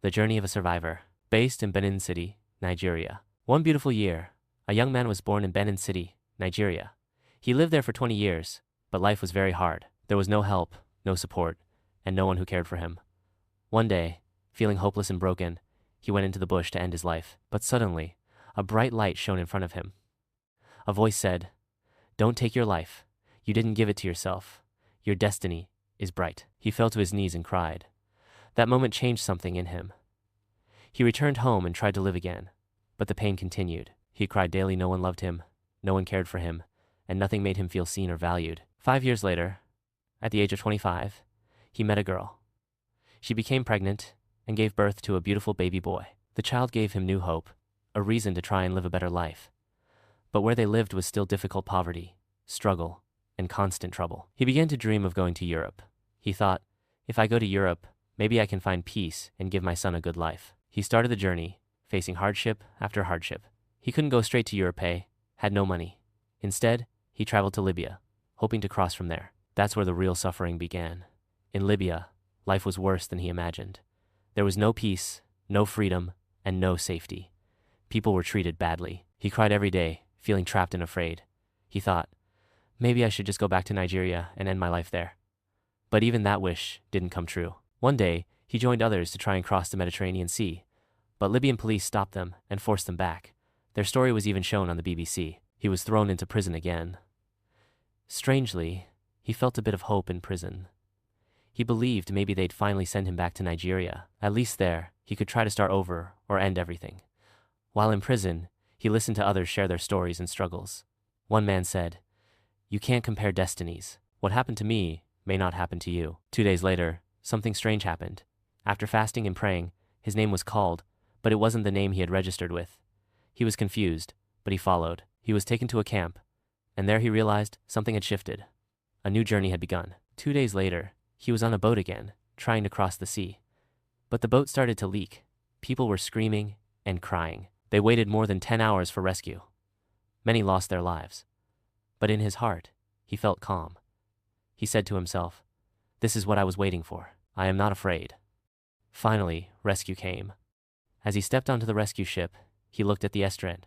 The Journey of a Survivor. Based in Benin City, Nigeria. One beautiful year, a young man was born in Benin City, Nigeria. He lived there for 20 years, but life was very hard. There was no help, no support, and no one who cared for him. One day, feeling hopeless and broken, he went into the bush to end his life. But suddenly, a bright light shone in front of him. A voice said, "Don't take your life. You didn't give it to yourself. Your destiny is bright." He fell to his knees and cried. That moment changed something in him. He returned home and tried to live again, but the pain continued. He cried daily. No one loved him, no one cared for him, and nothing made him feel seen or valued. 5 years later, at the age of 25, he met a girl. She became pregnant and gave birth to a beautiful baby boy. The child gave him new hope, a reason to try and live a better life. But where they lived was still difficult poverty, struggle, and constant trouble. He began to dream of going to Europe. He thought, if I go to Europe, maybe I can find peace and give my son a good life. He started the journey, facing hardship after hardship. He couldn't go straight to Europe, had no money. Instead, he traveled to Libya, hoping to cross from there. That's where the real suffering began. In Libya, life was worse than he imagined. There was no peace, no freedom, and no safety. People were treated badly. He cried every day, feeling trapped and afraid. He thought, maybe I should just go back to Nigeria and end my life there. But even that wish didn't come true. One day, he joined others to try and cross the Mediterranean Sea, but Libyan police stopped them and forced them back. Their story was even shown on the BBC. He was thrown into prison again. Strangely, he felt a bit of hope in prison. He believed maybe they'd finally send him back to Nigeria. At least there, he could try to start over or end everything. While in prison, he listened to others share their stories and struggles. One man said, "You can't compare destinies. What happened to me may not happen to you." 2 days later, something strange happened. After fasting and praying, his name was called, but it wasn't the name he had registered with. He was confused, but he followed. He was taken to a camp, and there he realized something had shifted. A new journey had begun. 2 days later, he was on a boat again, trying to cross the sea. But the boat started to leak. People were screaming and crying. They waited more than 10 hours for rescue. Many lost their lives. But in his heart, he felt calm. He said to himself, "This is what I was waiting for. I am not afraid." Finally, rescue came. As he stepped onto the rescue ship, he looked at the estuary.